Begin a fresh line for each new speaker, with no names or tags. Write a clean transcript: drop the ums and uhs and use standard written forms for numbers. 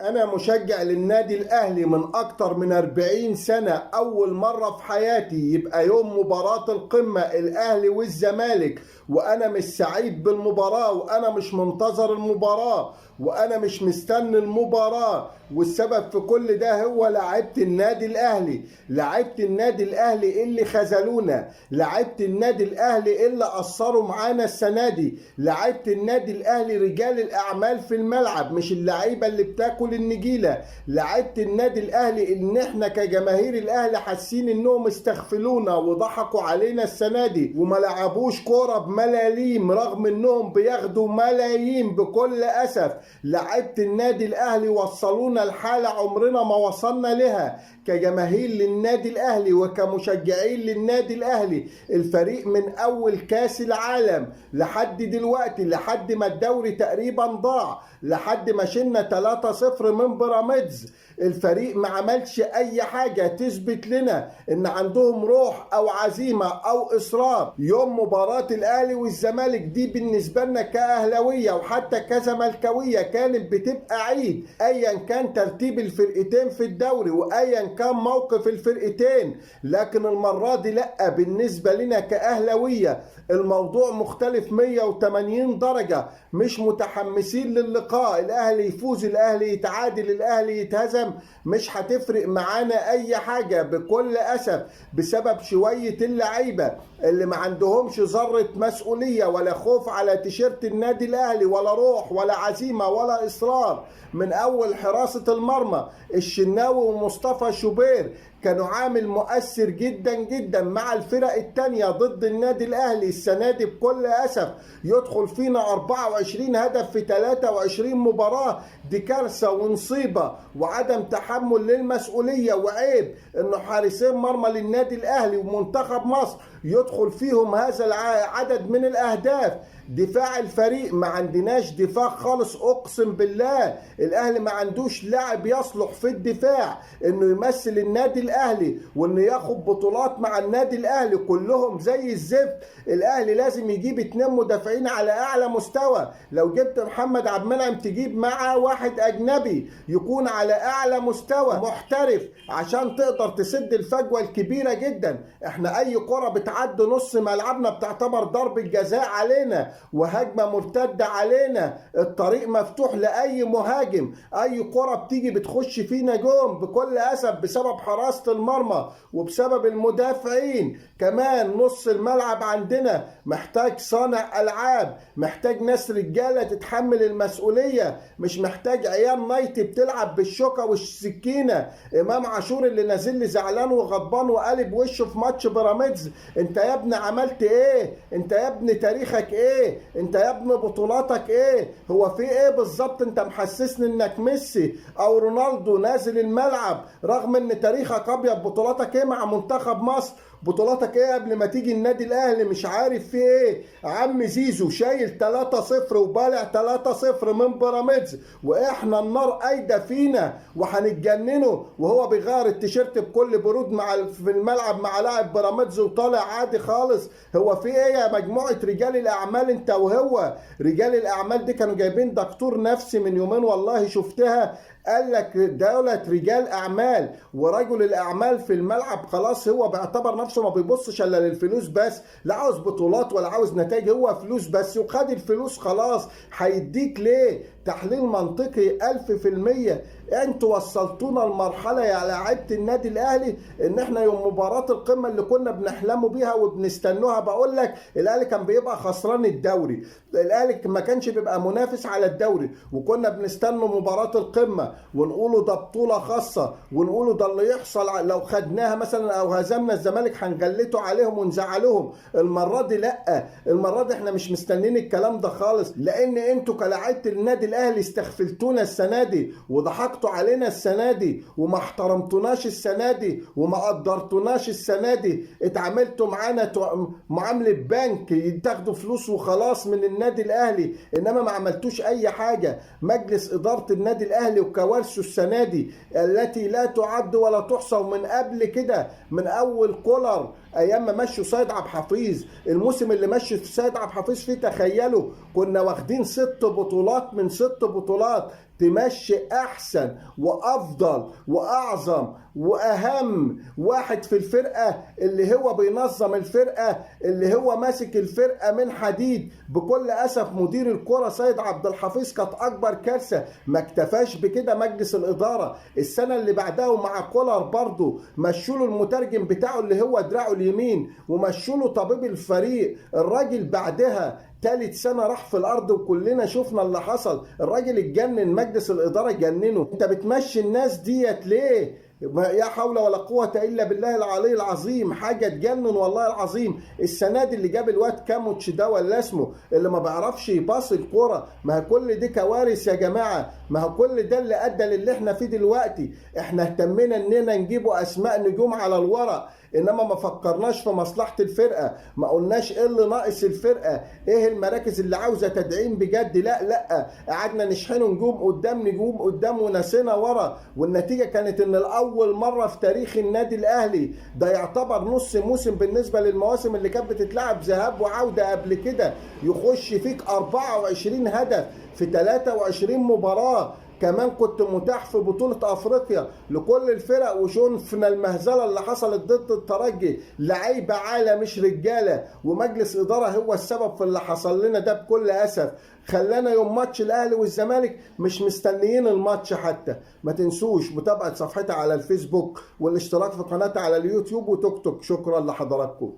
أنا مشجع للنادي الأهلي من أكتر من 40 سنة. أول مرة في حياتي يبقى يوم مباراة القمة الأهلي والزمالك وأنا مش سعيد بالمباراة، وأنا مش منتظر المباراة، وأنا مش مستني المباراة. والسبب في كل ده هو لعيبة النادي الأهلي. لعيبة النادي الأهلي اللي خذلونا، لعيبة النادي الأهلي اللي قصروا معانا السنة دي. لعيبة النادي الأهلي رجال الأعمال في الملعب، مش اللعيبة اللي بتاكل النجيلة. لعيبة النادي الأهلي إن إحنا كجماهير الأهلي حاسين إنهم استغفلونا وضحكوا علينا السنة دي وما لعبوش كورة بملاليم رغم إنهم بياخدوا ملايين. بكل أسف لعيبة النادي الأهلي وصلونا الحالة عمرنا ما وصلنا لها كجماهير للنادي الأهلي وكمشجعين للنادي الأهلي. الفريق من أول كاس العالم لحد دلوقتي، لحد ما الدوري تقريبا ضاع، لحد ما شلنا 3-0 من بيراميدز، الفريق ما عملش أي حاجة تثبت لنا إن عندهم روح أو عزيمة أو إصرار. يوم مباراة الأهلي والزمالك دي بالنسبة لنا كأهلاوية وحتى كزملكاوية كانت بتبقى عيد، أيا كان ترتيب الفرقتين في الدوري وأيا كان موقف الفرقتين. لكن المرة دي لأ، بالنسبة لنا كأهلاوية الموضوع مختلف 180 درجة. مش متحمسين للقاء، الأهلي يفوز الأهلي يتعادل الأهلي يتهزم، مش هتفرق معانا أي حاجة. بكل أسف بسبب شوية اللعيبة اللي ما عندهمش ذرة مسؤولية ولا خوف على تيشيرت النادي الأهلي ولا روح ولا عزيمة ولا إصرار. من أول حراسة المرمى الشناوي ومصطفى شوبير كانوا عامل مؤثر جدا جدا مع الفرق التانية ضد النادي الأهلي السنة دي. بكل أسف يدخل فينا 24 هدف في 23 مباراة، دي كارثة ونصيبة وعدم تحمل للمسؤولية. وعيب إنه حارسين مرمى للنادي الأهلي ومنتخب مصر يدخل فيهم هذا العدد من الأهداف. دفاع الفريق ما عندناش دفاع خالص، اقسم بالله الاهلي ما عندوش لاعب يصلح في الدفاع انه يمثل النادي الاهلي وانه ياخد بطولات مع النادي الاهلي. كلهم زي الزفت. الاهلي لازم يجيب 2 مدافعين على اعلى مستوى. لو جبت محمد عبد المنعم تجيب معاه واحد اجنبي يكون على اعلى مستوى محترف عشان تقدر تسد الفجوة الكبيرة جدا. احنا اي كرة بتعدي نص ملعبنا بتعتبر ضربة جزاء علينا وهجمة مرتدة علينا. الطريق مفتوح لأي مهاجم، أي كرة بتيجي بتخش فينا جون. بكل أسف بسبب حراسة المرمى وبسبب المدافعين. كمان نص الملعب عندنا محتاج صانع ألعاب، محتاج ناس رجالة تتحمل المسؤولية، مش محتاج عيال نايتي بتلعب بالشوكة والسكينة. إمام عاشور اللي نازل لي زعلان وغضبان وقالب وشه في ماتش بيراميدز. انت يا ابني عملت ايه؟ انت يا ابني تاريخك ايه؟ انت يا ابني بطولاتك ايه؟ هو في ايه بالظبط؟ انت محسسني انك ميسي او رونالدو نازل الملعب رغم ان تاريخك ابيض. بطولاتك ايه مع منتخب مصر؟ بطولاتك ايه قبل ما تيجي النادي الاهلي؟ مش عارف في ايه. عم زيزو شايل 3-0 وبالع 3-0 من بيراميدز واحنا النار قايده فينا وهنتجننوا وهو بيغير التيشيرت بكل برود في الملعب مع لاعب بيراميدز وطالع عادي خالص. هو في ايه يا مجموعه رجال الاعمال انت وهو؟ رجال الاعمال دي كانوا جايبين دكتور نفسي من يومين والله شفتها، قال لك دولة رجال أعمال. ورجل الأعمال في الملعب خلاص هو بيعتبر نفسه ما بيبصش إلا للفلوس بس، لا عاوز بطولات ولا عاوز نتائج، هو فلوس بس وخد الفلوس خلاص. هيديك ليه؟ تحليل منطقي 1000%. انتوا وصلتونا لمرحلة يا لاعيبة النادي الأهلي إن احنا يوم مباراة القمة اللي كنا بنحلموا بيها وبنستنوها، بقول لك الأهلي كان بيبقى خسران الدوري، الأهلي ما كانش بيبقى منافس على الدوري، وكنا بنستنوا مباراة القمة ونقولوا ده بطولة خاصة ونقولوا ده اللي يحصل لو خدناها مثلا او هزمنا الزمالك هنجلته عليهم ونزعلهم. المرة دي لا، المرة دي احنا مش مستنين الكلام ده خالص، لان انتوا كلاعيبة النادي الاهلي استغفلتونا السنة دي وضحكتوا علينا السنة دي وما احترمتوناش السنة دي وما قدرتوناش السنة دي. اتعاملتوا معانا معاملة بنك تاخدوا فلوس وخلاص من النادي الاهلي، انما ما عملتوش اي حاجة. مجلس ادارة النادي الاهلي وكوارثه السنة دي التي لا تعد ولا تحصى، ومن قبل كده من اول كولر ايام ما مشوا سيد عبد الحفيظ، الموسم اللي مشي في سيد عبد الحفيظ فيه تخيلوا كنا واخدين 6 بطولات من 6 بطولات، تمشي احسن وافضل واعظم واهم واحد في الفرقه، اللي هو بينظم الفرقه، اللي هو ماسك الفرقه من حديد. بكل اسف مدير الكره سيد عبد الحفيظ كانت اكبر كارثه. ما اكتفاش بكده مجلس الاداره، السنه اللي بعدها ومع كولر برضه مشوا له المترجم بتاعه اللي هو دراعه اليمين، ومشوا له طبيب الفريق. الراجل بعدها تالت سنة راح في الأرض وكلنا شفنا اللي حصل. الراجل اتجنن، مجلس الإدارة جننه. أنت بتمشي الناس ديت ليه؟ يا حول ولا قوة إلا بالله العلي العظيم. حاجة تجنن والله العظيم. السنة دي اللي جاب الواد كاموتش ده ولا اسمه، اللي ما بيعرفش يباص الكرة. ما كل دي كوارث يا جماعة. ما هو كل ده اللي أدى للي احنا فيه دلوقتي. احنا اهتمينا اننا نجيبوا اسماء نجوم على الورق، انما ما فكرناش في مصلحة الفرقة. ما قلناش ايه اللي ناقص الفرقة، ايه المراكز اللي عاوزة تدعيم بجد. لا قعدنا نشحنه نجوم قدام نجوم قدام ونسينا ورا. والنتيجة كانت ان الاول مرة في تاريخ النادي الاهلي، ده يعتبر نص موسم بالنسبة للمواسم اللي كانت بتتلعب ذهاب وعودة قبل كده، يخش فيك 24 هدف في 23 مباراة. كمان كنت متاح في بطولة افريقيا لكل الفرق، وشوفنا المهزلة اللي حصلت ضد الترجي. لعيبة عالة مش رجالة، ومجلس ادارة هو السبب في اللي حصل لنا ده بكل اسف. خلانا يوم ماتش الاهلي والزمالك مش مستنيين الماتش حتى. ما تنسوش متابعة صفحتي على الفيسبوك والاشتراك في قناتي على اليوتيوب وتوك توك. شكرا لحضراتكم.